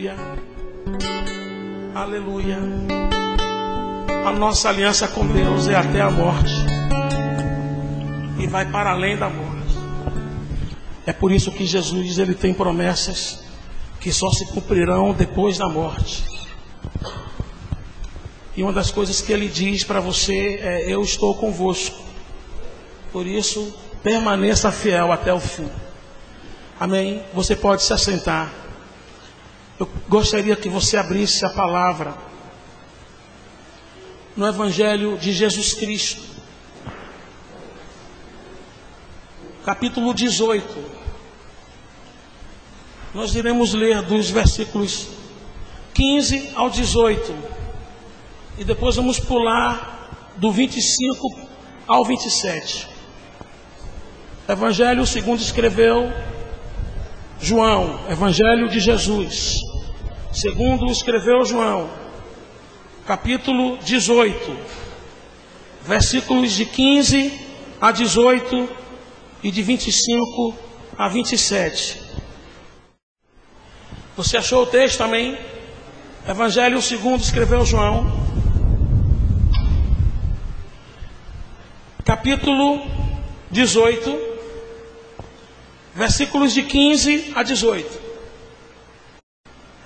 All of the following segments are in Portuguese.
Aleluia. Aleluia. A nossa aliança com Deus é até a morte. E vai para além da morte. É por isso que Jesus, ele tem promessas que só se cumprirão depois da morte. E uma das coisas que ele diz para você é: eu estou convosco. Por isso, permaneça fiel até o fim. Amém? Você pode se assentar. Eu gostaria que você abrisse a palavra no Evangelho de Jesus Cristo, capítulo 18. Nós iremos ler dos versículos 15 ao 18. E depois vamos pular do 25 ao 27. Evangelho segundo escreveu João, Evangelho de Jesus, segundo escreveu João, capítulo 18, versículos de 15 a 18 e de 25 a 27. Você achou o texto, amém? Evangelho segundo escreveu João, capítulo 18, versículos de 15 a 18.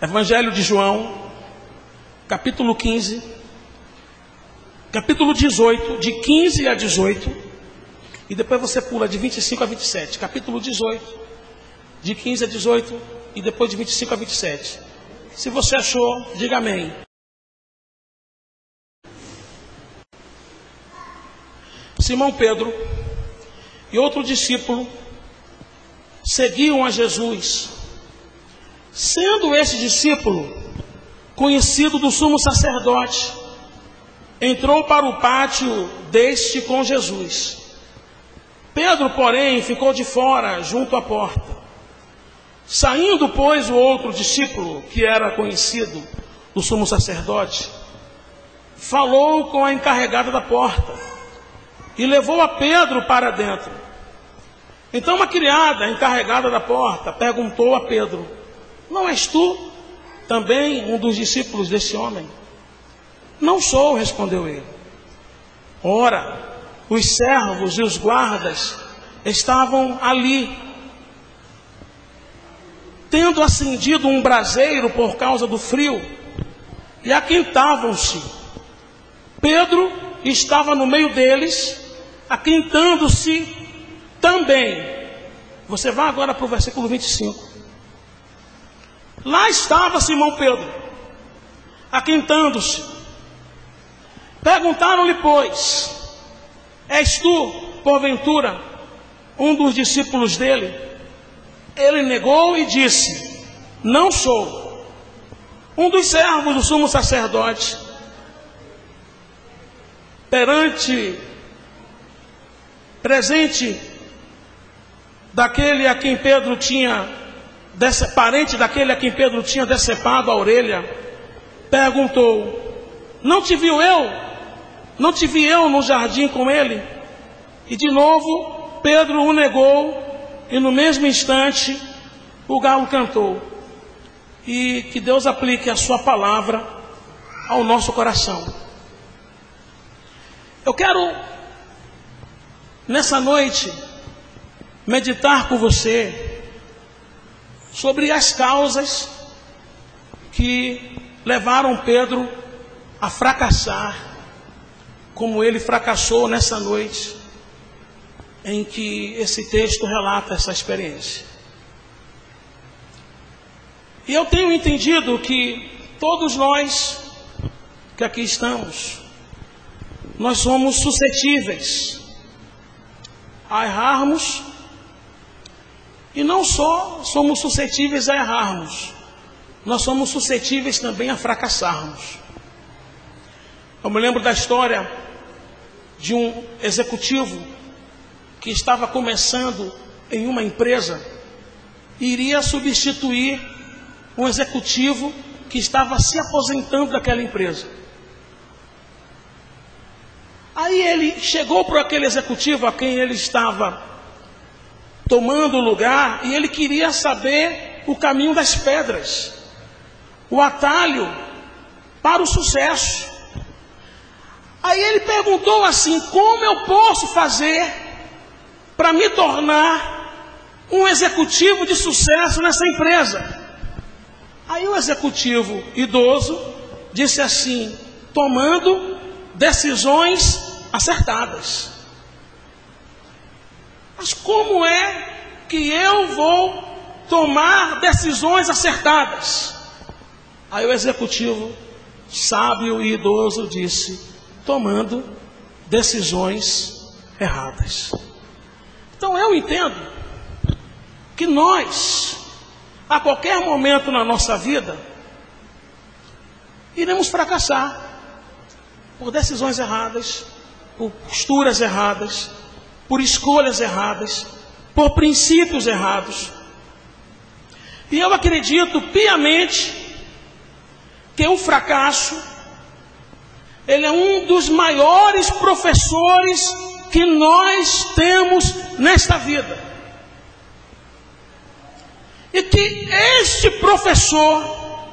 Evangelho de João, capítulo 15, capítulo 18, de 15 a 18, e depois você pula de 25 a 27. Capítulo 18, de 15 a 18, e depois de 25 a 27. Se você achou, diga amém. Simão Pedro e outro discípulo seguiam a Jesus. Sendo esse discípulo conhecido do sumo sacerdote, entrou para o pátio deste com Jesus. Pedro, porém, ficou de fora, junto à porta. Saindo, pois, o outro discípulo, que era conhecido do sumo sacerdote, falou com a encarregada da porta e levou a Pedro para dentro. Então uma criada encarregada da porta perguntou a Pedro: não és tu também um dos discípulos desse homem? Não sou, respondeu ele. Ora, os servos e os guardas estavam ali, tendo acendido um braseiro por causa do frio, e aquentavam-se. Pedro estava no meio deles, aquentando-se também. Você vai agora para o versículo 25. Lá estava Simão Pedro, aquentando-se. Perguntaram-lhe, pois: és tu, porventura, um dos discípulos dele? Ele negou e disse: não sou. Um dos servos do sumo sacerdote, presente daquele a quem Pedro tinha, parente daquele a quem Pedro tinha decepado a orelha, perguntou: não te vi eu no jardim com ele? E de novo Pedro o negou, e no mesmo instante o galo cantou. E que Deus aplique a sua palavra ao nosso coração. Eu quero, nessa noite, meditar com você sobre as causas que levaram Pedro a fracassar, como ele fracassou nessa noite em que esse texto relata essa experiência. E eu tenho entendido que todos nós que aqui estamos, nós somos suscetíveis a errarmos, e não só somos suscetíveis a errarmos, nós somos suscetíveis também a fracassarmos. Eu me lembro da história de um executivo que estava começando em uma empresa e iria substituir um executivo que estava se aposentando daquela empresa. Aí ele chegou para aquele executivo a quem ele estava tomando o lugar, e ele queria saber o caminho das pedras. o atalho para o sucesso. Aí ele perguntou assim: como eu posso fazer para me tornar um executivo de sucesso nessa empresa? Aí o executivo idoso disse assim: tomando decisões acertadas. Mas como é que eu vou tomar decisões acertadas? Aí o executivo sábio e idoso disse: tomando decisões erradas. Então eu entendo que nós, a qualquer momento na nossa vida, iremos fracassar por decisões erradas, por posturas erradas, por escolhas erradas, por princípios errados. E eu acredito piamente que o fracasso, ele é um dos maiores professores que nós temos nesta vida. E que este professor,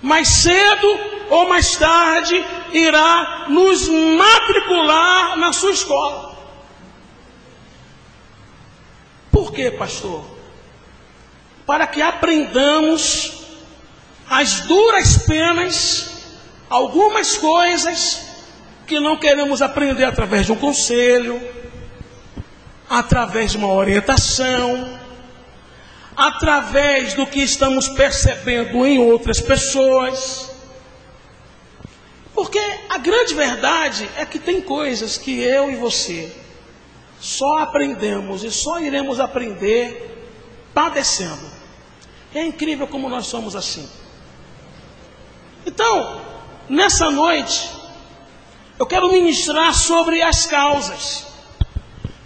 mais cedo ou mais tarde, irá nos matricular na sua escola. Por quê, pastor? Para que aprendamos as duras penas, algumas coisas que não queremos aprender através de um conselho, através de uma orientação, através do que estamos percebendo em outras pessoas. Porque a grande verdade é que tem coisas que eu e você só aprendemos e só iremos aprender padecendo. É incrível como nós somos assim. Então, nessa noite, eu quero ministrar sobre as causas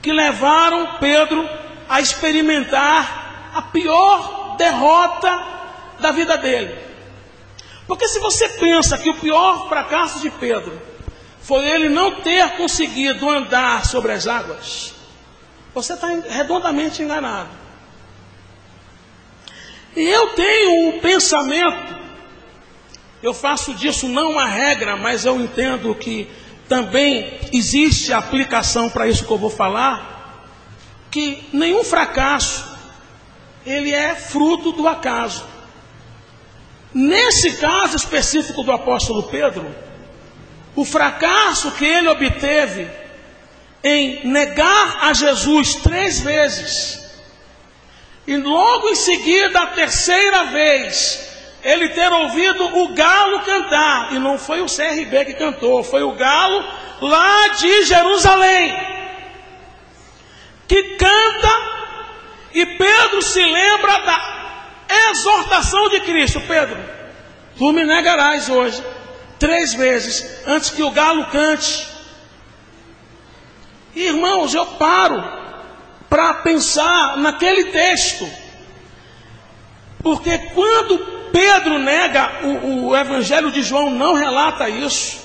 que levaram Pedro a experimentar a pior derrota da vida dele. Porque se você pensa que o pior fracasso de Pedro foi ele não ter conseguido andar sobre as águas, você está redondamente enganado. E eu tenho um pensamento, eu faço disso não uma regra, mas eu entendo que também existe aplicação para isso que eu vou falar, que nenhum fracasso, ele é fruto do acaso. Nesse caso específico do apóstolo Pedro, o fracasso que ele obteve em negar a Jesus 3 vezes, e logo em seguida, a 3ª vez, ele ter ouvido o galo cantar, e não foi o CRB que cantou, foi o galo lá de Jerusalém, que canta, e Pedro se lembra da exortação de Cristo: Pedro, tu me negarás hoje 3 vezes, antes que o galo cante. Irmãos, eu paro para pensar naquele texto, porque quando Pedro nega, o Evangelho de João não relata isso,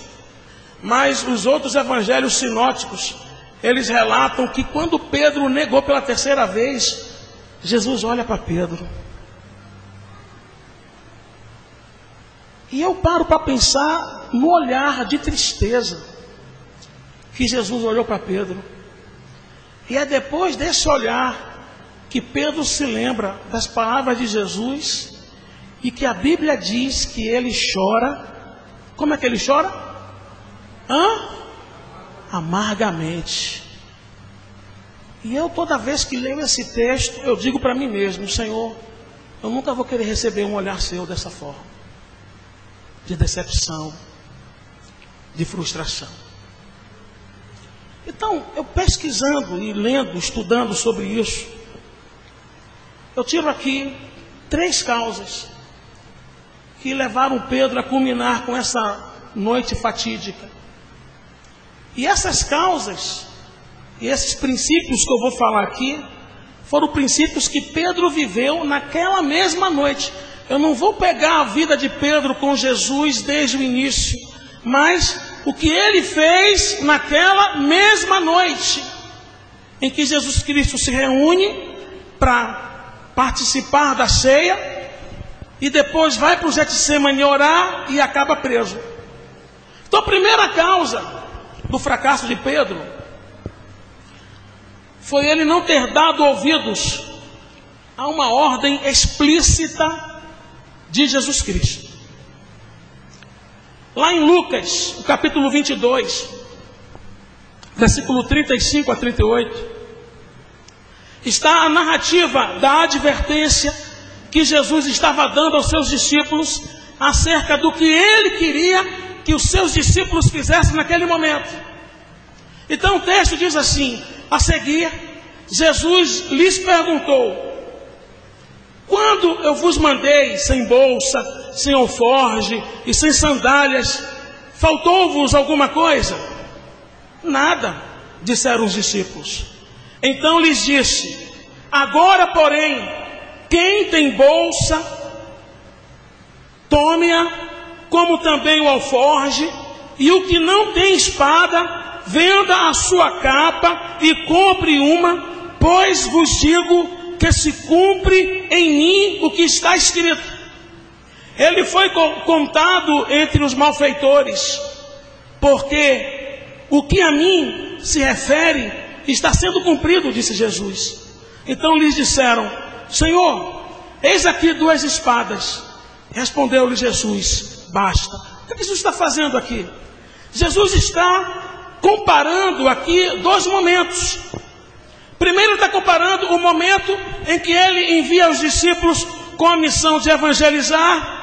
mas os outros evangelhos sinóticos, eles relatam que quando Pedro negou pela 3ª vez, Jesus olha para Pedro. E eu paro para pensar no olhar de tristeza que Jesus olhou para Pedro. E é depois desse olhar que Pedro se lembra das palavras de Jesus, e que a Bíblia diz que ele chora. Como é que ele chora? Amargamente. E eu, toda vez que leio esse texto, eu digo para mim mesmo: Senhor, eu nunca vou querer receber um olhar seu dessa forma, de decepção, de frustração. Então, eu pesquisando e lendo, estudando sobre isso, eu tiro aqui 3 causas que levaram Pedro a culminar com essa noite fatídica. E essas causas, e esses princípios que eu vou falar aqui, foram princípios que Pedro viveu naquela mesma noite. Eu não vou pegar a vida de Pedro com Jesus desde o início, mas o que ele fez naquela mesma noite, em que Jesus Cristo se reúne para participar da ceia, e depois vai para o Getsemane orar e acaba preso. Então a primeira causa do fracasso de Pedro foi ele não ter dado ouvidos a uma ordem explícita de Jesus Cristo. Lá em Lucas, o capítulo 22, versículo 35 a 38, está a narrativa da advertência que Jesus estava dando aos seus discípulos acerca do que ele queria que os seus discípulos fizessem naquele momento. Então o texto diz assim: a seguir, Jesus lhes perguntou: quando eu vos mandei sem bolsa, sem alforge e sem sandálias, faltou-vos alguma coisa? Nada, disseram os discípulos. Então lhes disse: agora, porém, quem tem bolsa, tome-a, como também o alforge, e o que não tem espada, venda a sua capa e compre uma, pois vos digo que se cumpre em mim o que está escrito. Ele foi contado entre os malfeitores, porque o que a mim se refere está sendo cumprido, disse Jesus. Então lhes disseram: Senhor, eis aqui 2 espadas. Respondeu-lhe Jesus: basta. O que Jesus está fazendo aqui? Jesus está comparando aqui 2 momentos. Primeiro, ele está comparando o momento em que ele envia os discípulos com a missão de evangelizar.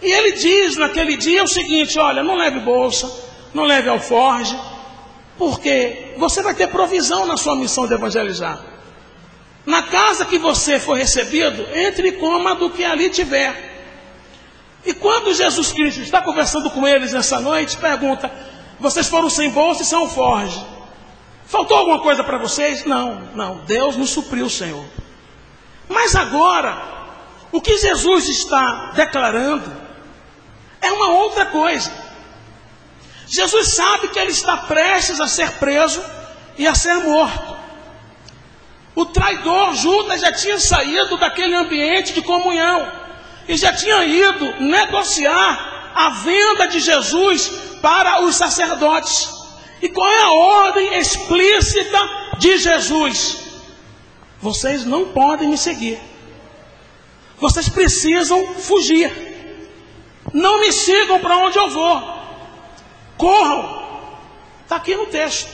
E ele diz naquele dia o seguinte: olha, não leve bolsa, não leve alforge, porque você vai ter provisão na sua missão de evangelizar. Na casa que você for recebido, entre e coma do que ali tiver. E quando Jesus Cristo está conversando com eles nessa noite, pergunta: vocês foram sem bolsa e sem alforge, faltou alguma coisa para vocês? Não, Deus nos supriu, Senhor. Mas agora, o que Jesus está declarando é uma outra coisa. Jesus sabe que ele está prestes a ser preso e a ser morto. O traidor Judas já tinha saído daquele ambiente de comunhão e já tinha ido negociar a venda de Jesus para os sacerdotes. E qual é a ordem explícita de Jesus? Vocês não podem me seguir. Vocês precisam fugir. Não me sigam para onde eu vou. Corram. Está aqui no texto.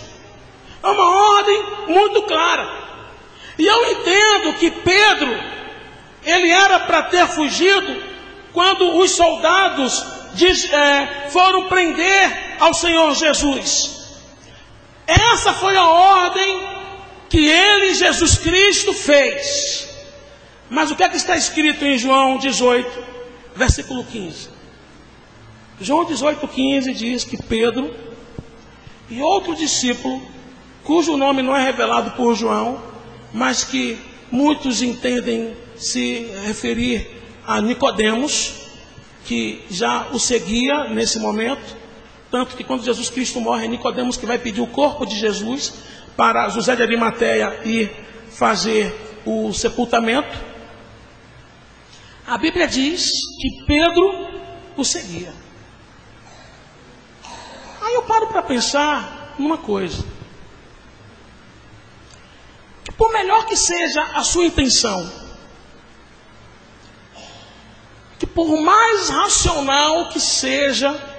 É uma ordem muito clara. E eu entendo que Pedro, ele era para ter fugido quando os soldados foram prender ao Senhor Jesus. Essa foi a ordem que ele, Jesus Cristo, fez. Mas o que é que está escrito em João 18, versículo 15? João 18, 15 diz que Pedro e outro discípulo, cujo nome não é revelado por João, mas que muitos entendem se referir a Nicodemos, que já o seguia nesse momento, tanto que quando Jesus Cristo morre, é Nicodemos que vai pedir o corpo de Jesus para José de Arimateia ir fazer o sepultamento. A Bíblia diz que Pedro o seguia. Aí eu paro para pensar numa coisa: que por melhor que seja a sua intenção, que por mais racional que seja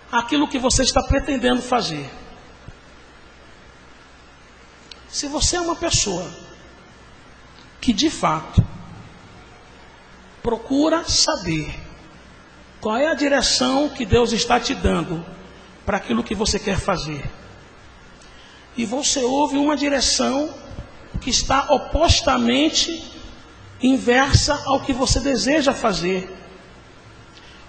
aquilo que você está pretendendo fazer, se você é uma pessoa que de fato procura saber qual é a direção que Deus está te dando para aquilo que você quer fazer, e você ouve uma direção que está opostamente inversa ao que você deseja fazer,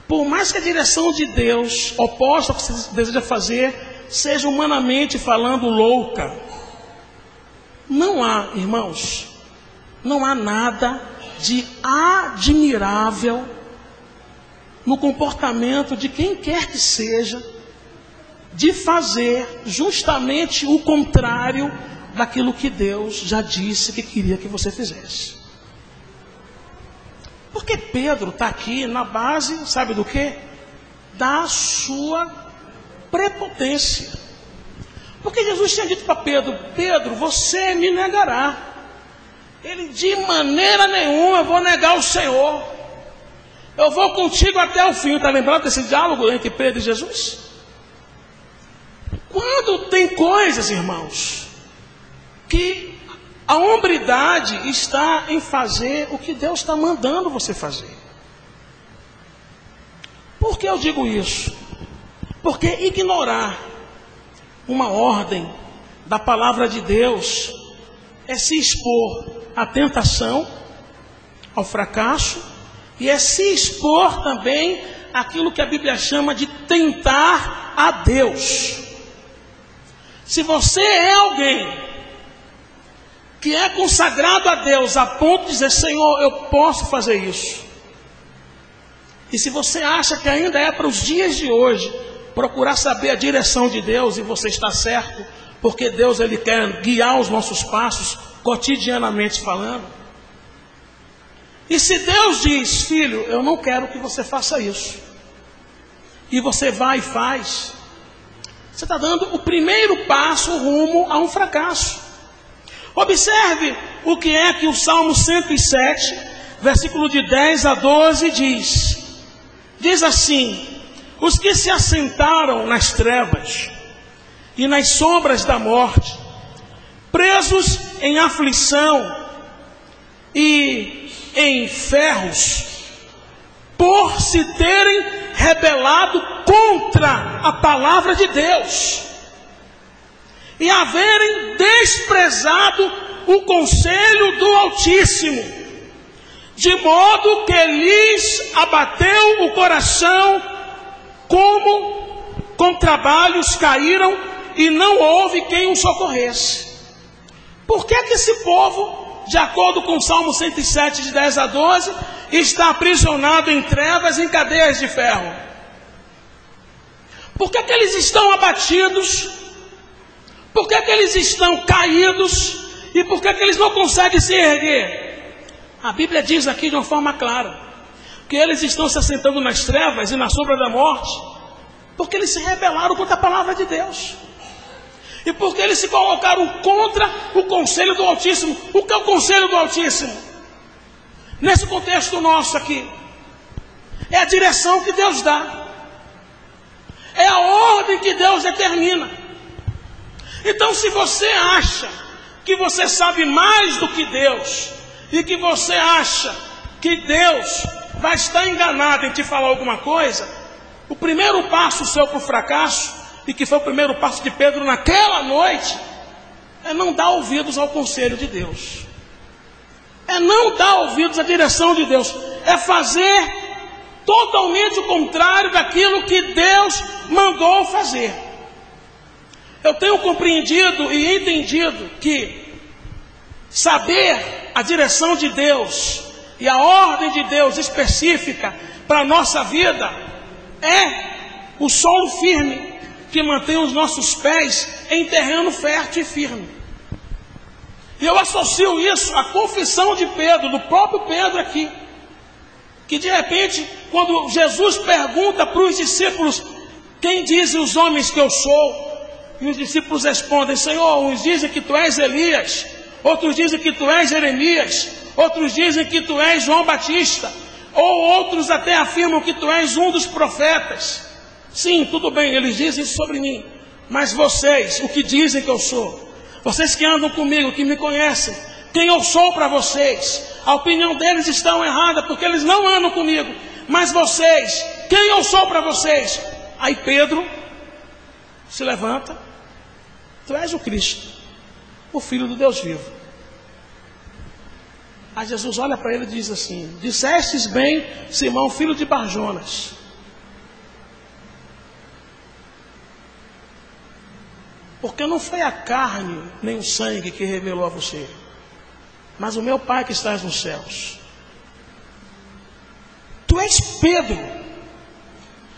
por mais que a direção de Deus oposta ao que você deseja fazer seja humanamente falando louca, não há, irmãos, não há nada de admirável no comportamento de quem quer que seja de fazer justamente o contrário daquilo que Deus já disse que queria que você fizesse. Porque Pedro está aqui na base, sabe do quê? Da sua prepotência. Porque Jesus tinha dito para Pedro: Pedro, você me negará. Ele: de maneira nenhuma eu vou negar o Senhor. Eu vou contigo até o fim. Está lembrado desse diálogo entre Pedro e Jesus? Quando tem coisas, irmãos, que a hombridade está em fazer o que Deus está mandando você fazer. Por que eu digo isso? Porque ignorar uma ordem da palavra de Deus é se expor à tentação, ao fracasso, e é se expor também àquilo que a Bíblia chama de tentar a Deus. Se você é alguém que é consagrado a Deus a ponto de dizer: Senhor, eu posso fazer isso. E se você acha que ainda é para os dias de hoje procurar saber a direção de Deus, e você está certo, porque Deus ele quer guiar os nossos passos cotidianamente falando. E se Deus diz: filho, eu não quero que você faça isso, e você vai e faz, você está dando o primeiro passo rumo a um fracasso. Observe o que é que o Salmo 107, versículo de 10 a 12 diz. Diz assim: os que se assentaram nas trevas e nas sombras da morte, presos em aflição e em ferros, por se terem rebelado contra a palavra de Deus e haverem desprezado o conselho do Altíssimo, de modo que lhes abateu o coração, como com trabalhos caíram, e não houve quem os socorresse. Por que esse povo, de acordo com o Salmo 107, de 10 a 12, está aprisionado em trevas, em cadeias de ferro? Por que eles estão abatidos? Por que eles estão caídos? E por que eles não conseguem se erguer? A Bíblia diz aqui de uma forma clara que eles estão se assentando nas trevas e na sombra da morte porque eles se rebelaram contra a palavra de Deus, e porque eles se colocaram contra o conselho do Altíssimo. O que é o conselho do Altíssimo? Nesse contexto nosso aqui, é a direção que Deus dá, é a ordem que Deus determina. Então, se você acha que você sabe mais do que Deus, e que você acha que Deus vai estar enganado em te falar alguma coisa, o primeiro passo seu para o fracasso, e que foi o primeiro passo de Pedro naquela noite, é não dar ouvidos ao conselho de Deus, é não dar ouvidos à direção de Deus, é fazer totalmente o contrário daquilo que Deus mandou fazer. Eu tenho compreendido e entendido que saber a direção de Deus e a ordem de Deus específica para a nossa vida é o solo firme que mantém os nossos pés em terreno fértil e firme. E eu associo isso à confissão de Pedro, do próprio Pedro aqui, que de repente, quando Jesus pergunta para os discípulos: quem dizem os homens que eu sou? E os discípulos respondem: Senhor, uns dizem que tu és Elias, outros dizem que tu és Jeremias, outros dizem que tu és João Batista, ou outros até afirmam que tu és um dos profetas. Sim, tudo bem, eles dizem isso sobre mim, mas vocês, o que dizem que eu sou? Vocês que andam comigo, que me conhecem, quem eu sou para vocês? A opinião deles está errada, porque eles não andam comigo. Mas vocês, quem eu sou para vocês? Aí Pedro se levanta: tu és o Cristo, o Filho do Deus vivo. Aí Jesus olha para ele e diz assim: dissestes bem, Simão, filho de Barjonas. Porque não foi a carne nem o sangue que revelou a você, mas o meu Pai que estás nos céus. Tu és Pedro,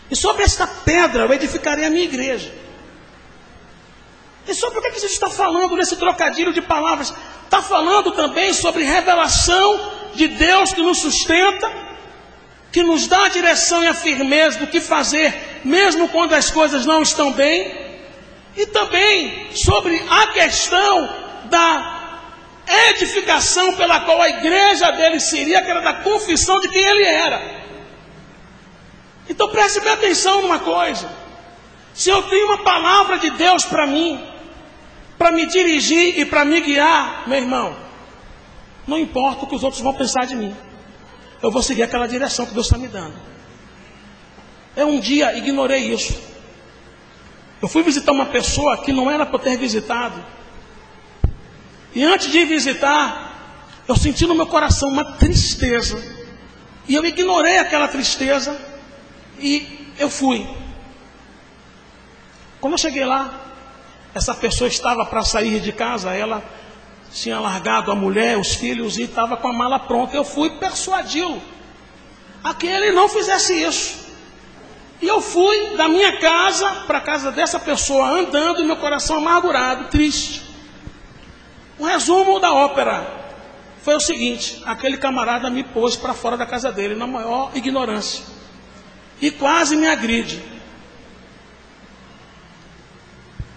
e sobre esta pedra eu edificarei a minha igreja. E sobre o que Jesus está falando nesse trocadilho de palavras? Está falando também sobre revelação de Deus que nos sustenta, que nos dá a direção e a firmeza do que fazer, mesmo quando as coisas não estão bem, e também sobre a questão da edificação pela qual a igreja dele seria, que era da confissão de quem ele era. Então preste bem atenção numa coisa: se eu tenho uma palavra de Deus para mim, para me dirigir e para me guiar, meu irmão, não importa o que os outros vão pensar de mim, eu vou seguir aquela direção que Deus está me dando. Eu um dia ignorei isso. Eu fui visitar uma pessoa que não era para ter visitado. E antes de ir visitar, eu senti no meu coração uma tristeza. E eu ignorei aquela tristeza e eu fui. Quando eu cheguei lá, essa pessoa estava para sair de casa. Ela tinha largado a mulher, os filhos e estava com a mala pronta. Eu fui persuadi-lo a que ele não fizesse isso. E eu fui da minha casa para a casa dessa pessoa andando, e meu coração amargurado, triste. O resumo da ópera foi o seguinte: aquele camarada me pôs para fora da casa dele, na maior ignorância, e quase me agride.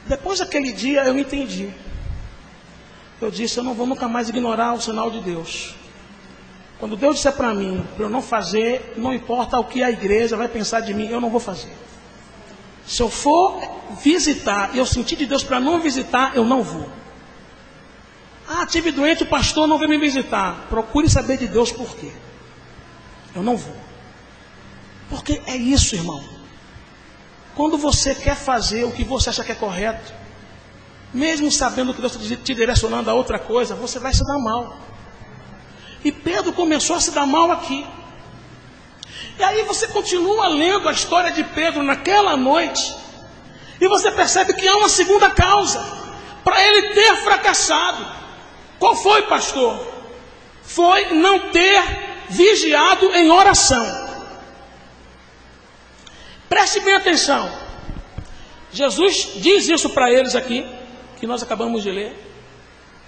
Depois daquele dia eu entendi. Eu disse: eu não vou nunca mais ignorar o sinal de Deus. Quando Deus disser para mim, para eu não fazer, não importa o que a igreja vai pensar de mim, eu não vou fazer. Se eu for visitar e eu sentir de Deus para não visitar, eu não vou. Ah, tive doente, o pastor não veio me visitar. Procure saber de Deus por quê. Eu não vou. Porque é isso, irmão. Quando você quer fazer o que você acha que é correto, mesmo sabendo que Deus está te direcionando a outra coisa, você vai se dar mal. E Pedro começou a se dar mal aqui. E aí você continua lendo a história de Pedro naquela noite, e você percebe que há uma segunda causa para ele ter fracassado. Qual foi, pastor? Foi não ter vigiado em oração. Preste bem atenção. Jesus diz isso para eles aqui, que nós acabamos de ler,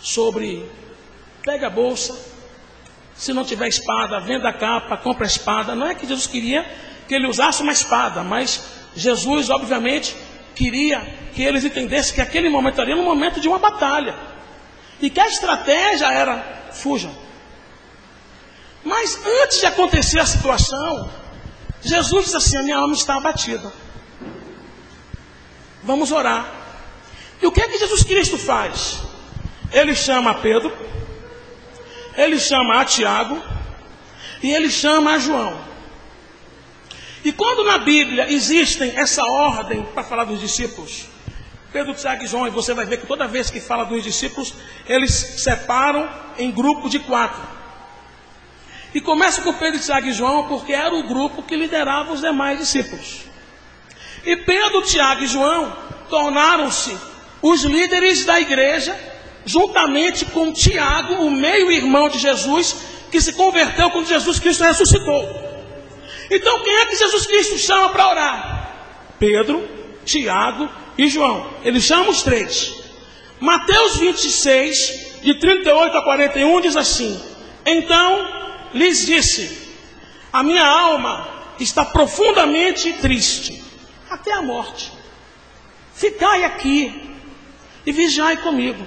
sobre: pega a bolsa, se não tiver espada, venda a capa, compra a espada. Não é que Jesus queria que ele usasse uma espada, mas Jesus, obviamente, queria que eles entendessem que aquele momento estaria no momento de uma batalha, e que a estratégia era: fujam. Mas antes de acontecer a situação, Jesus disse assim: a minha alma está abatida, vamos orar. E o que é que Jesus Cristo faz? Ele chama a Pedro, ele chama a Tiago e ele chama a João. E quando na Bíblia existem essa ordem para falar dos discípulos, Pedro, Tiago e João, e você vai ver que toda vez que fala dos discípulos, eles separam em grupo de 4. E começa com Pedro, Tiago e João, porque era o grupo que liderava os demais discípulos. E Pedro, Tiago e João tornaram-se os líderes da igreja, juntamente com Tiago, o meio-irmão de Jesus, que se converteu quando Jesus Cristo ressuscitou. Então quem é que Jesus Cristo chama para orar? Pedro, Tiago e João. Ele chama os 3. Mateus 26, de 38 a 41, diz assim: então lhes disse: a minha alma está profundamente triste, até a morte. Ficai aqui e vigiai comigo.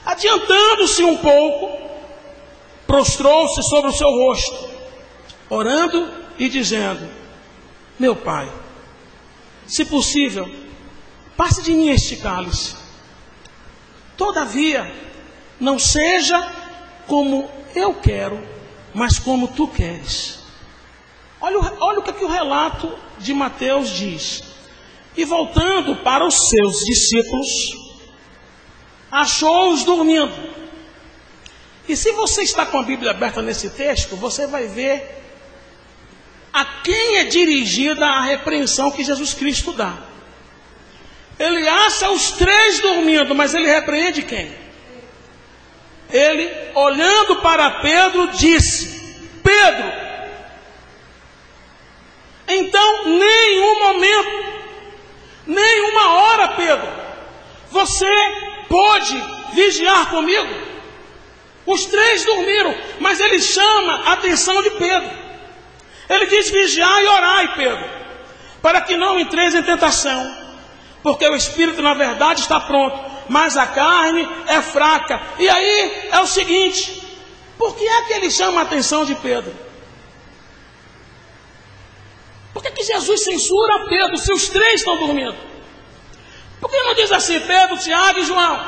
Adiantando-se um pouco, prostrou-se sobre o seu rosto, orando e dizendo: meu Pai, se possível, passe de mim este cálice. Todavia, não seja como eu quero, mas como tu queres. Olha o que aqui o relato de Mateus diz. E voltando para os seus discípulos, achou-os dormindo. E se você está com a Bíblia aberta nesse texto, você vai ver a quem é dirigida a repreensão que Jesus Cristo dá. Ele acha os 3 dormindo, mas ele repreende quem? Ele, olhando para Pedro, disse: Pedro, então nenhum momento, nenhuma hora, Pedro, você pode vigiar comigo? Os 3 dormiram, mas ele chama a atenção de Pedro. Ele diz: vigiai e orai, Pedro, para que não entreis em tentação, porque o espírito na verdade está pronto, mas a carne é fraca. E aí é o seguinte: por que é que ele chama a atenção de Pedro? Por que Jesus censura Pedro se os três estão dormindo? Por que não diz assim: Pedro, Tiago e João?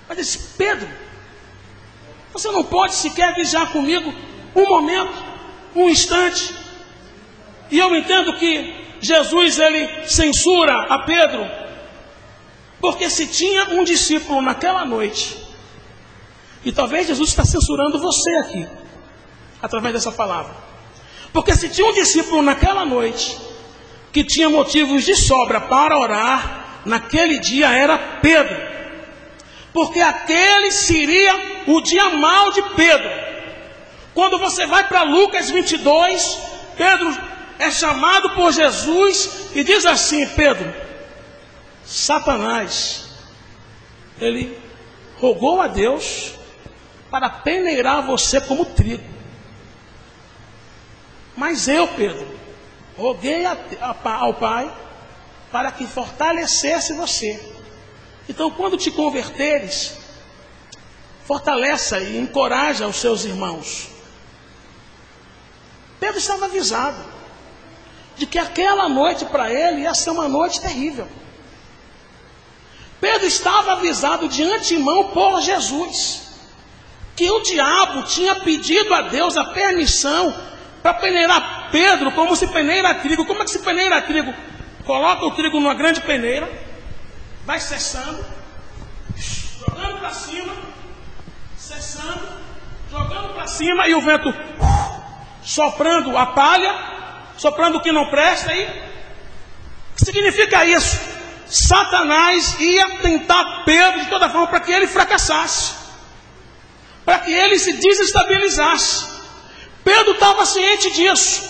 Mas diz: Pedro, você não pode sequer vigiar comigo um momento, um instante? E eu entendo que Jesus, ele censura a Pedro, porque se tinha um discípulo naquela noite, e talvez Jesus está censurando você aqui, através dessa palavra, porque se tinha um discípulo naquela noite, que tinha motivos de sobra para orar, naquele dia era Pedro, porque aquele seria o dia mau de Pedro. Quando você vai para Lucas 22, Pedro é chamado por Jesus e diz assim: Pedro, Satanás, ele rogou a Deus para peneirar você como trigo. Mas eu, Pedro, roguei ao Pai para que fortalecesse você. Então, quando te converteres, fortaleça e encoraja os seus irmãos. Pedro estava avisado de que aquela noite para ele ia ser uma noite terrível. Pedro estava avisado de antemão por Jesus que o diabo tinha pedido a Deus a permissão para peneirar Pedro como se peneira trigo. Como é que se peneira trigo? Coloca o trigo numa grande peneira, vai cessando, jogando para cima, cessando, jogando para cima, e o vento soprando a palha, soprando o que não presta. Aí, o que significa isso? Satanás ia tentar Pedro de toda forma para que ele fracassasse, para que ele se desestabilizasse. Pedro estava ciente disso.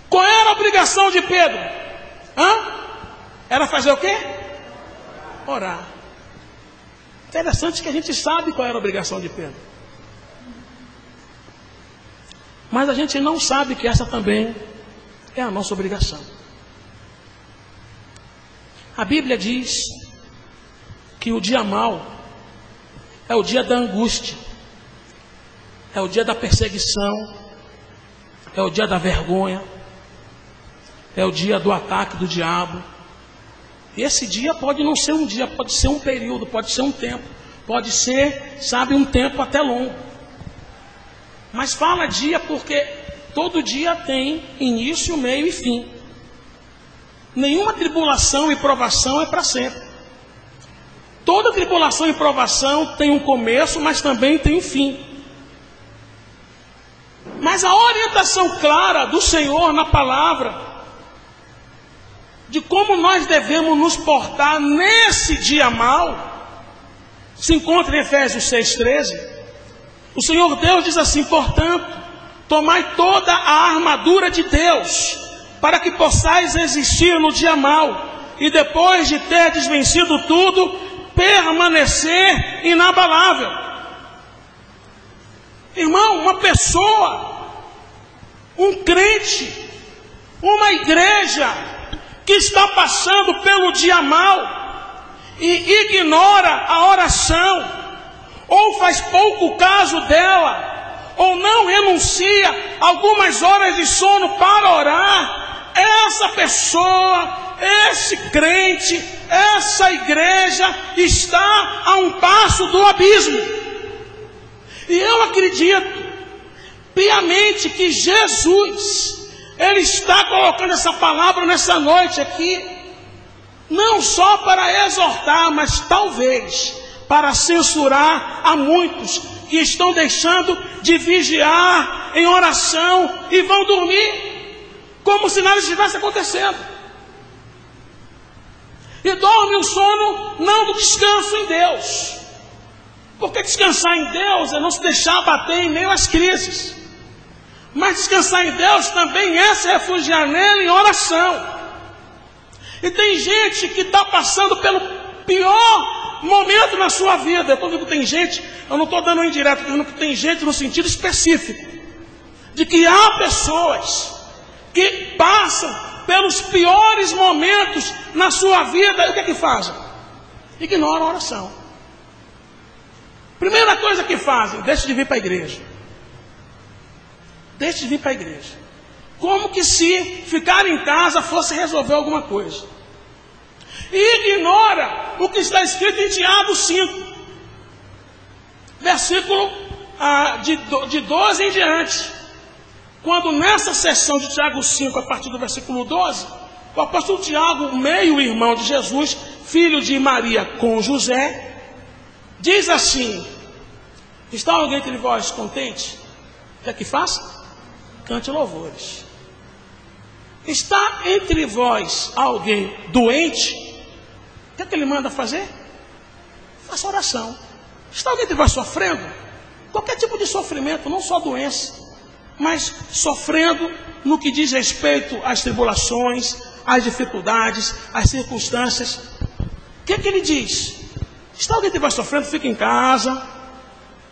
Qual era a obrigação de Pedro? Era fazer o quê? Orar. Interessante que a gente sabe qual era a obrigação de Pedro, mas a gente não sabe que essa também é a nossa obrigação. A Bíblia diz que o dia mau é o dia da angústia, é o dia da perseguição, é o dia da vergonha, é o dia do ataque do diabo. E esse dia pode não ser um dia, pode ser um período, pode ser um tempo, pode ser, um tempo até longo. Mas fala dia porque todo dia tem início, meio e fim. Nenhuma tribulação e provação é para sempre. Toda tribulação e provação tem um começo, mas também tem um fim. Mas a orientação clara do Senhor na palavra, de como nós devemos nos portar nesse dia mau, se encontra em Efésios 6,13. O Senhor Deus diz assim: portanto, tomai toda a armadura de Deus, para que possais resistir no dia mau, e depois de ter desvencido tudo, permanecer inabalável. Irmão, uma pessoa, um crente, uma igreja que está passando pelo dia mau e ignora a oração, ou faz pouco caso dela, ou não renuncia algumas horas de sono para orar, essa pessoa, esse crente, essa igreja está a um passo do abismo. E eu acredito piamente que Jesus, Ele está colocando essa palavra nessa noite aqui, não só para exortar, mas talvez para censurar a muitos que estão deixando de vigiar em oração e vão dormir como se nada estivesse acontecendo. E dorme o sono não do descanso em Deus, porque descansar em Deus é não se deixar abater em meio às crises, mas descansar em Deus também é se refugiar nele em oração. E tem gente que está passando pelo pior momento na sua vida. Eu estou dizendo que tem gente, eu não estou dando um indireto, estou dizendo que tem gente no sentido específico. de que há pessoas que passam pelos piores momentos na sua vida, e o que é que fazem? Ignoram a oração. Primeira coisa que fazem, deixa de vir para a igreja. Deixa de vir para a igreja. Como que se ficar em casa fosse resolver alguma coisa. E ignora o que está escrito em Tiago 5. Versículo de 12 em diante. Quando nessa sessão de Tiago 5, a partir do versículo 12, o apóstolo Tiago, meio-irmão de Jesus, filho de Maria com José, diz assim: está alguém entre vós contente? O que é que faça? Cante louvores. Está entre vós alguém doente? O que é que ele manda fazer? Faça oração. Está alguém entre vós sofrendo? Qualquer tipo de sofrimento, não só doença, mas sofrendo no que diz respeito às tribulações, às dificuldades, às circunstâncias. O que é que ele diz? Está alguém entre vós sofrendo? Fica em casa,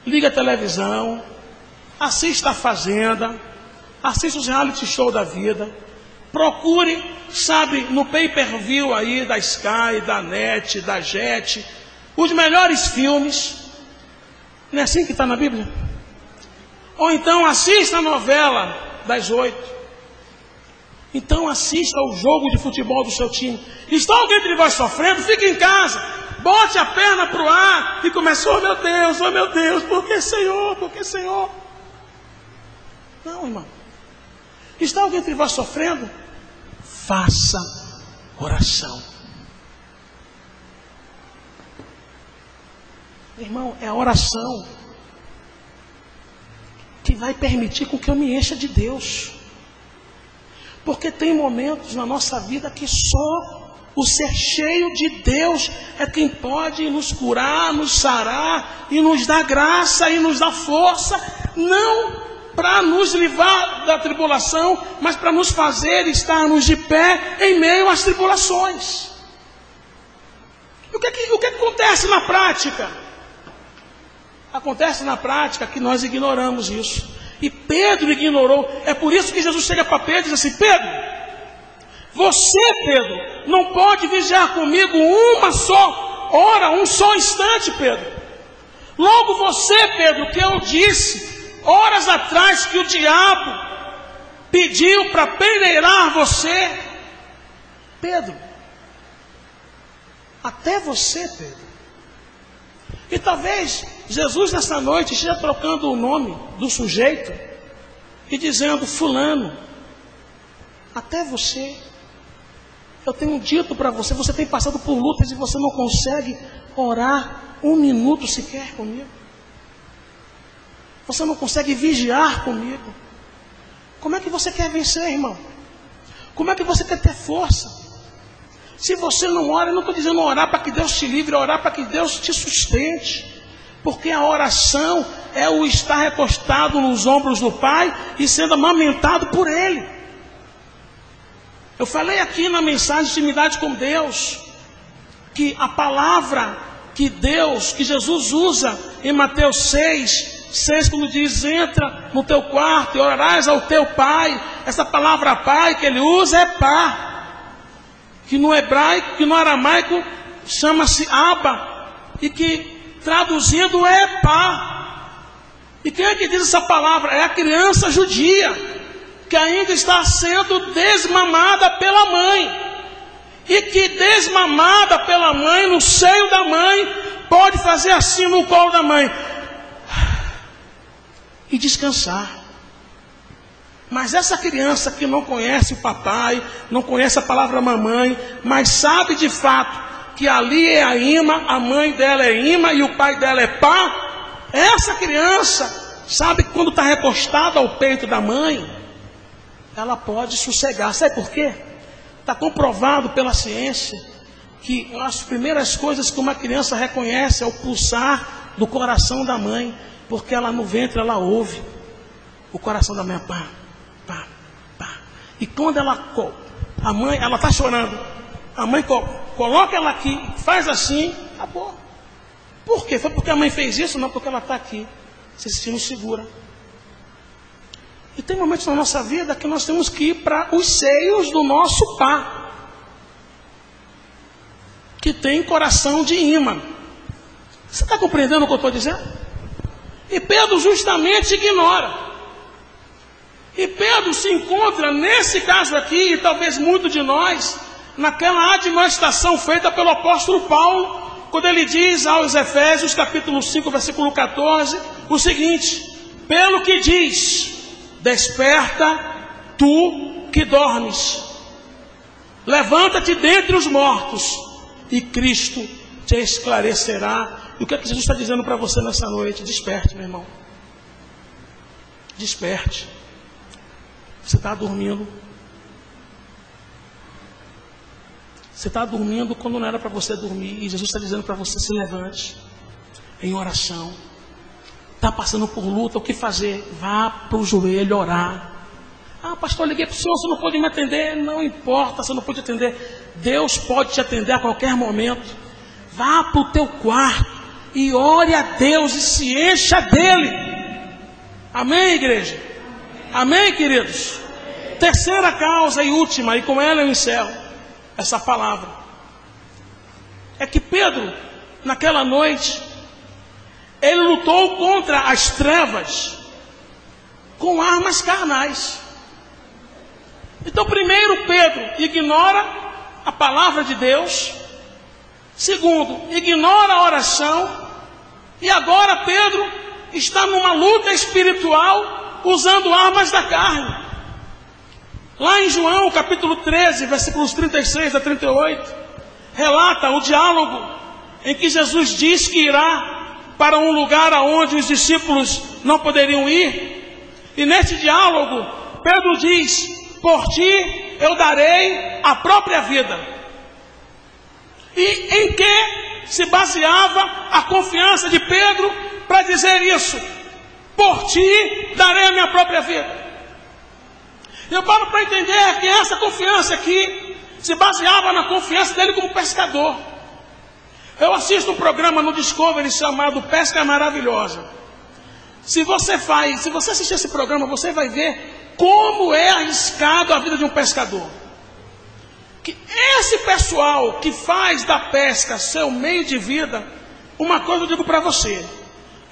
liga a televisão, assista a Fazenda, assista os reality show da vida, procure, sabe, no pay-per-view aí da Sky, da NET, da JET, os melhores filmes. Não é assim que está na Bíblia? Ou então assista a novela das 8. Então assista ao jogo de futebol do seu time. Está alguém entre vós sofrendo? Fique em casa, bote a perna para o ar e comece: oh meu Deus, por que Senhor? Por que Senhor? Não, irmão. Está alguém entre vós sofrendo? Faça oração. Irmão, é a oração que vai permitir com que eu me encha de Deus. Porque tem momentos na nossa vida que só o ser cheio de Deus é quem pode nos curar, nos sarar e nos dar graça e nos dar força, não para nos livrar da tribulação, mas para nos fazer estarmos de pé em meio às tribulações. O que acontece na prática? Acontece na prática que nós ignoramos isso. E Pedro ignorou. É por isso que Jesus chega para Pedro e diz assim: Pedro, você, Pedro, não pode vigiar comigo uma só hora, um só instante, Pedro. Logo você, Pedro, que eu disse horas atrás que o diabo pediu para peneirar você. Pedro, até você, Pedro. E talvez Jesus nessa noite esteja trocando o nome do sujeito e dizendo: fulano, até você. Eu tenho dito para você, você tem passado por lutas e você não consegue orar um minuto sequer comigo. Você não consegue vigiar comigo. Como é que você quer vencer, irmão? Como é que você quer ter força? Se você não ora, eu não estou dizendo orar para que Deus te livre, orar para que Deus te sustente. Porque a oração é o estar recostado nos ombros do Pai e sendo amamentado por Ele. Eu falei aqui na mensagem de intimidade com Deus, que a palavra que Jesus usa em Mateus 6, quando diz: entra no teu quarto e orarás ao teu Pai. Essa palavra Pai que ele usa é Pá, que no hebraico, que no aramaico chama-se Abba, e que traduzindo é Pá. E quem é que diz essa palavra? É a criança judia, que ainda está sendo desmamada pela mãe, e que desmamada pela mãe, no seio da mãe, pode fazer assim no colo da mãe e descansar. Mas essa criança que não conhece o papai, não conhece a palavra mamãe, mas sabe de fato que ali é a Ima, a mãe dela é Ima e o pai dela é Pá, essa criança sabe que quando está recostada ao peito da mãe, ela pode sossegar. Sabe por quê? Está comprovado pela ciência que as primeiras coisas que uma criança reconhece é o pulsar do coração da mãe, porque ela no ventre ela ouve o coração da mãe: pá, pá, pá. E quando a mãe, ela está chorando, a mãe coloca ela aqui, faz assim, acabou. Por quê? Foi porque a mãe fez isso? Não, porque ela está aqui se sentindo segura. E tem momentos na nossa vida que nós temos que ir para os seios do nosso Pai, que tem coração de imã. Você está compreendendo o que eu estou dizendo? E Pedro justamente ignora. E Pedro se encontra, nesse caso aqui, e talvez muito de nós, naquela admoestação feita pelo apóstolo Paulo, quando ele diz aos Efésios, capítulo 5, versículo 14, o seguinte: pelo que diz, desperta tu que dormes, levanta-te dentre os mortos, e Cristo te esclarecerá. E o que é que Jesus está dizendo para você nessa noite? Desperte, meu irmão. Desperte. Você está dormindo. Você está dormindo quando não era para você dormir. E Jesus está dizendo para você: se levante em oração. Está passando por luta, o que fazer? Vá para o joelho orar. Ah, pastor, eu liguei para o senhor, você não pode me atender. Não importa, você não pode atender. Deus pode te atender a qualquer momento. Vá para o teu quarto e ore a Deus e se encha dele. Amém, igreja? Amém, queridos? Terceira causa e última, e com ela eu encerro essa palavra. É que Pedro, naquela noite, ele lutou contra as trevas com armas carnais. Então, primeiro, Pedro ignora a palavra de Deus. Segundo, ignora a oração. E agora Pedro está numa luta espiritual usando armas da carne. Lá em João, capítulo 13, versículos 36 a 38, relata o diálogo em que Jesus diz que irá para um lugar aonde os discípulos não poderiam ir. E nesse diálogo, Pedro diz: por ti eu darei a própria vida. E em que se baseava a confiança de Pedro para dizer isso? Por ti darei a minha própria vida. Eu paro para entender que essa confiança aqui se baseava na confiança dele como pescador. Eu assisto um programa no Discovery chamado Pesca Maravilhosa. Se você assistir esse programa, você vai ver como é arriscado a vida de um pescador. Que esse pessoal que faz da pesca seu meio de vida, uma coisa eu digo para você: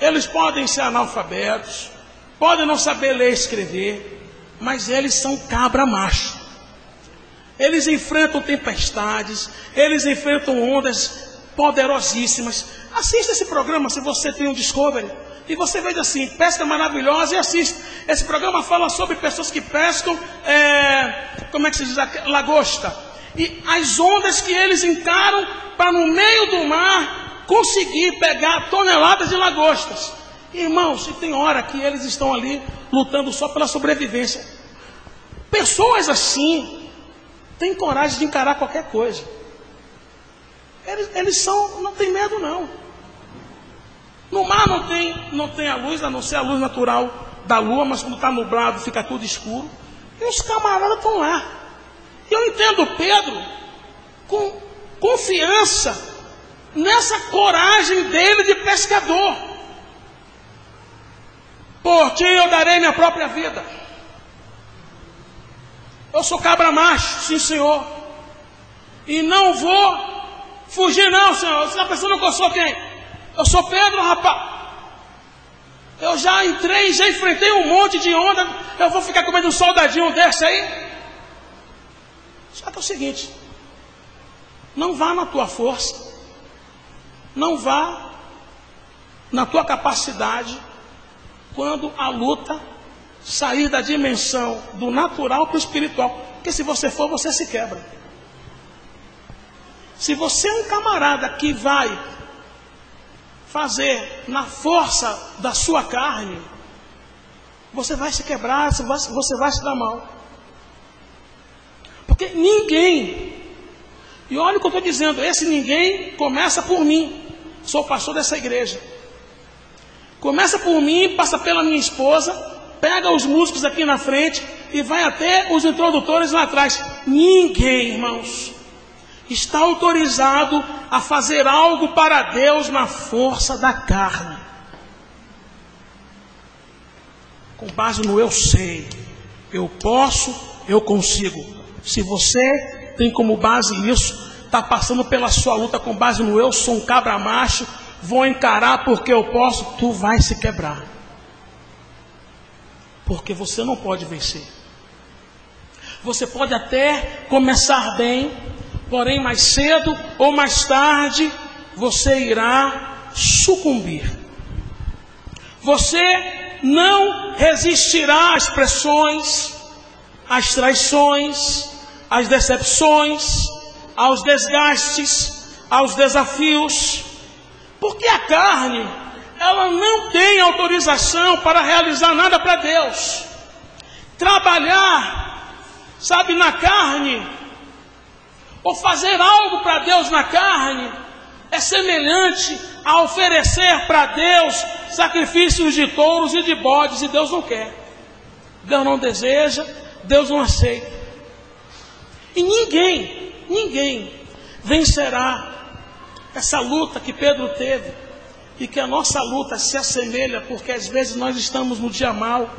eles podem ser analfabetos, podem não saber ler e escrever, mas eles são cabra macho. Eles enfrentam tempestades, eles enfrentam ondas poderosíssimas. Assista esse programa se você tem um Discovery, e você veja assim, Pesca Maravilhosa, e assista. Esse programa fala sobre pessoas que pescam, como é que se diz? Lagosta. E as ondas que eles encaram para no meio do mar conseguir pegar toneladas de lagostas. Irmãos, e tem hora que eles estão ali lutando só pela sobrevivência. Pessoas assim têm coragem de encarar qualquer coisa. Eles não tem medo não. No mar não tem a luz, a não ser a luz natural da lua, mas quando está nublado fica tudo escuro. E os camaradas estão lá. E eu entendo Pedro com confiança nessa coragem dele de pescador. Por ti eu darei minha própria vida. Eu sou cabra macho, sim senhor. E não vou fugir não, senhor. Você está pensando que eu sou quem? Eu sou Pedro, rapaz. Eu já entrei, já enfrentei um monte de onda. Eu vou ficar comendo um soldadinho desse aí? Só que é o seguinte: não vá na tua força, não vá na tua capacidade, quando a luta sair da dimensão do natural para o espiritual. Porque se você for, você se quebra. Se você é um camarada que vai fazer na força da sua carne, você vai se quebrar, você vai se dar mal. Porque ninguém, e olha o que eu estou dizendo, esse ninguém começa por mim. Sou pastor dessa igreja. Começa por mim, passa pela minha esposa, pega os músicos aqui na frente e vai até os introdutores lá atrás. Ninguém, irmãos, está autorizado a fazer algo para Deus na força da carne. com base no eu sei, eu posso, eu consigo. Se você tem como base isso, está passando pela sua luta com base no eu sou um cabra macho, vou encarar porque eu posso, tu vai se quebrar. Porque você não pode vencer. Você pode até começar bem, porém mais cedo ou mais tarde você irá sucumbir. Você não resistirá às pressões, às traições, às decepções, aos desgastes, aos desafios, porque a carne, ela não tem autorização para realizar nada para Deus. Trabalhar, sabe, na carne, ou fazer algo para Deus na carne, é semelhante a oferecer para Deus sacrifícios de touros e de bodes, e Deus não quer. Deus não deseja, Deus não aceita. E ninguém vencerá essa luta que Pedro teve, e que a nossa luta se assemelha, porque às vezes nós estamos no dia mau.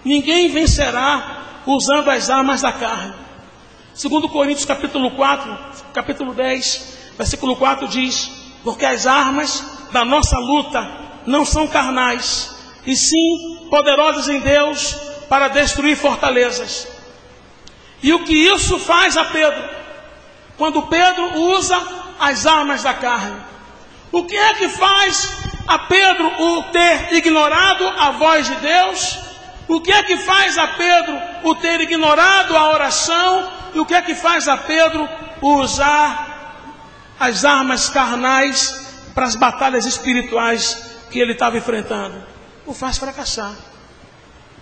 Ninguém vencerá usando as armas da carne. 2 Coríntios capítulo 4, capítulo 10, versículo 4 diz: porque as armas da nossa luta não são carnais, e sim poderosas em Deus para destruir fortalezas. E o que isso faz a Pedro? Quando Pedro usa as armas da carne, o que é que faz a Pedro o ter ignorado a voz de Deus? O que é que faz a Pedro o ter ignorado a oração? E o que é que faz a Pedro usar as armas carnais para as batalhas espirituais que ele estava enfrentando? O faz fracassar.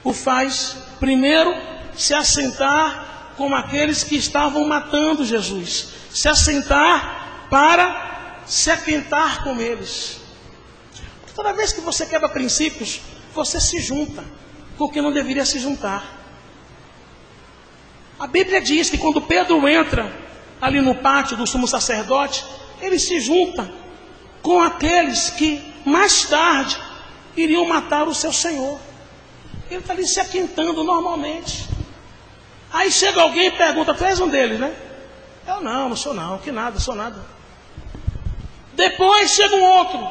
O faz, primeiro, se assentar como aqueles que estavam matando Jesus. Se assentar para se aquentar com eles. Porque toda vez que você quebra princípios, você se junta, porque não deveria se juntar. A Bíblia diz que quando Pedro entra ali no pátio do sumo sacerdote, ele se junta com aqueles que mais tarde iriam matar o seu Senhor. Ele está ali se aquentando normalmente. Aí chega alguém e pergunta: tu és um deles, né? Eu não sou não, que nada, sou nada. Depois chega um outro: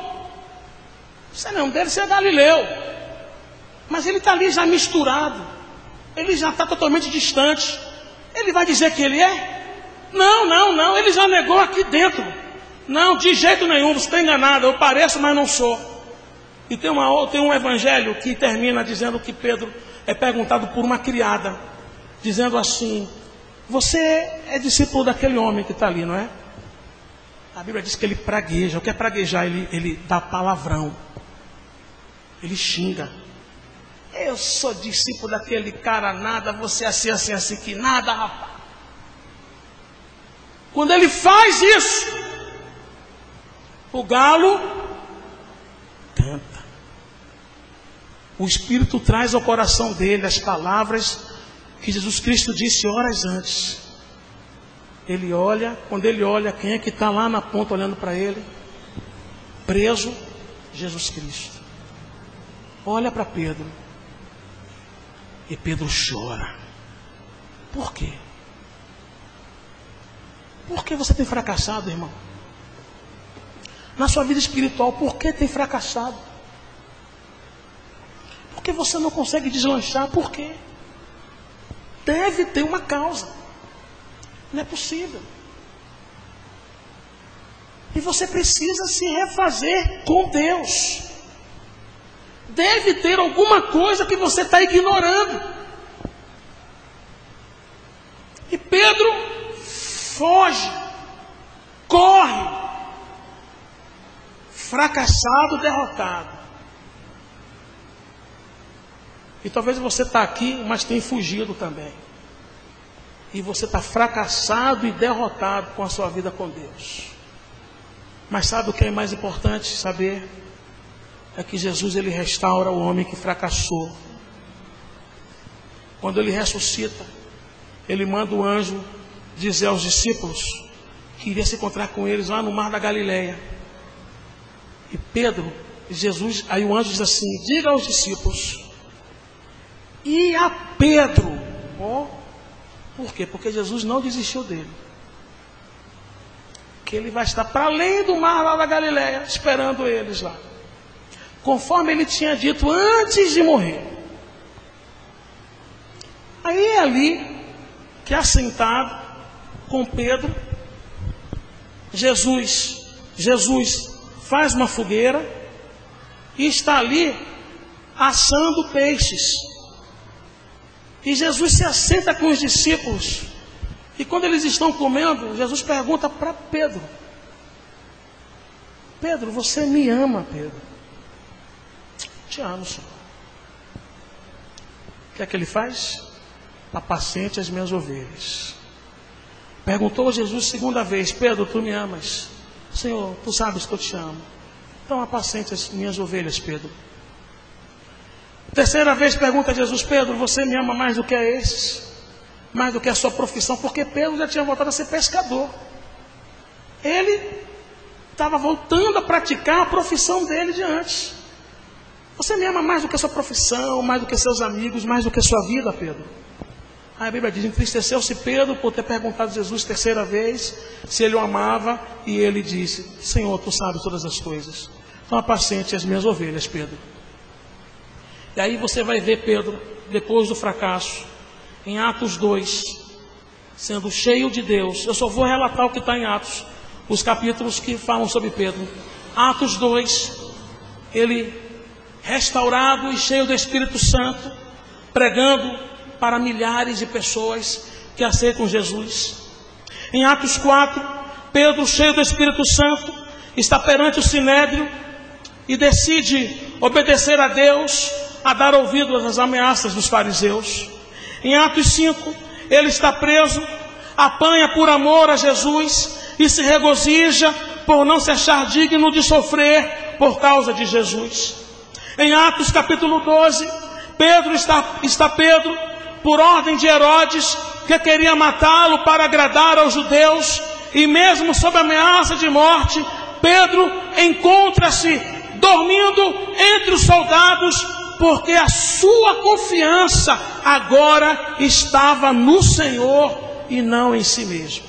você não é um deles, você é Galileu. Mas ele está ali já misturado, ele já está totalmente distante. Ele vai dizer que ele é? Não, ele já negou aqui dentro. Não, de jeito nenhum, você está enganado, eu pareço, mas não sou. E tem um evangelho que termina dizendo que Pedro é perguntado por uma criada, dizendo assim: você é discípulo daquele homem que está ali, não é? A Bíblia diz que ele pragueja. O que é praguejar? Ele dá palavrão, ele xinga. Eu sou discípulo daquele cara, nada, você assim, que nada, rapaz. Quando ele faz isso, o galo canta. O Espírito traz ao coração dele as palavras que Jesus Cristo disse horas antes. Ele olha, quando ele olha, quem é que está lá na ponta olhando para ele? Preso, Jesus Cristo. Olha para Pedro. E Pedro chora. Por quê? Por que você tem fracassado, irmão? Na sua vida espiritual, por que tem fracassado? Por que você não consegue deslanchar? Por quê? Deve ter uma causa. Não é possível. E você precisa se refazer com Deus. Deve ter alguma coisa que você está ignorando. E Pedro foge, corre, fracassado, derrotado. E talvez você está aqui, mas tem fugido também. E você está fracassado e derrotado com a sua vida com Deus. Mas sabe o que é mais importante saber? É que Jesus, ele restaura o homem que fracassou. Quando ele ressuscita, ele manda o anjo dizer aos discípulos que iria se encontrar com eles lá no mar da Galileia. E Pedro, Jesus, aí o anjo diz assim: diga aos discípulos e a Pedro. Por quê? Porque Jesus não desistiu dele. Que ele vai estar para além do mar lá da Galileia, esperando eles lá. Conforme ele tinha dito antes de morrer. Aí é ali que assentado com Pedro, Jesus faz uma fogueira e está ali assando peixes. E Jesus se assenta com os discípulos. E quando eles estão comendo, Jesus pergunta para Pedro: Pedro, você me ama, Pedro? Te amo, Senhor. O que é que ele faz? Apacente as minhas ovelhas. Perguntou a Jesus segunda vez: Pedro, tu me amas? Senhor, tu sabes que eu te amo. Então apacente as minhas ovelhas, Pedro. Terceira vez pergunta a Jesus: Pedro, você me ama mais do que a esses? Mais do que a sua profissão? Porque Pedro já tinha voltado a ser pescador. Ele estava voltando a praticar a profissão dele de antes. Você me ama mais do que a sua profissão, mais do que seus amigos, mais do que a sua vida, Pedro? Aí a Bíblia diz: entristeceu-se Pedro por ter perguntado a Jesus terceira vez se ele o amava, e ele disse: Senhor, tu sabes todas as coisas. Então apacente as minhas ovelhas, Pedro. E aí você vai ver Pedro, depois do fracasso, em Atos 2, sendo cheio de Deus. Eu só vou relatar o que está em Atos, os capítulos que falam sobre Pedro. Atos 2, ele restaurado e cheio do Espírito Santo, pregando para milhares de pessoas que aceitam Jesus. Em Atos 4, Pedro, cheio do Espírito Santo, está perante o Sinédrio e decide obedecer a Deus, a dar ouvido às ameaças dos fariseus. Em Atos 5, ele está preso, apanha por amor a Jesus e se regozija por não se achar digno de sofrer por causa de Jesus. Em Atos capítulo 12, Pedro está por ordem de Herodes, que queria matá-lo para agradar aos judeus, e mesmo sob ameaça de morte, Pedro encontra-se dormindo entre os soldados, porque a sua confiança agora estava no Senhor e não em si mesmo.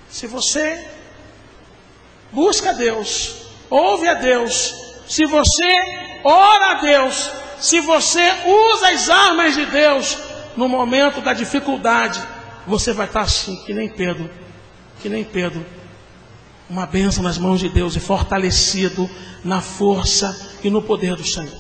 Se você busca a Deus, ouve a Deus, se você ora a Deus, se você usa as armas de Deus, no momento da dificuldade, você vai estar assim, que nem Pedro, uma bênção nas mãos de Deus e fortalecido na força e no poder do Senhor.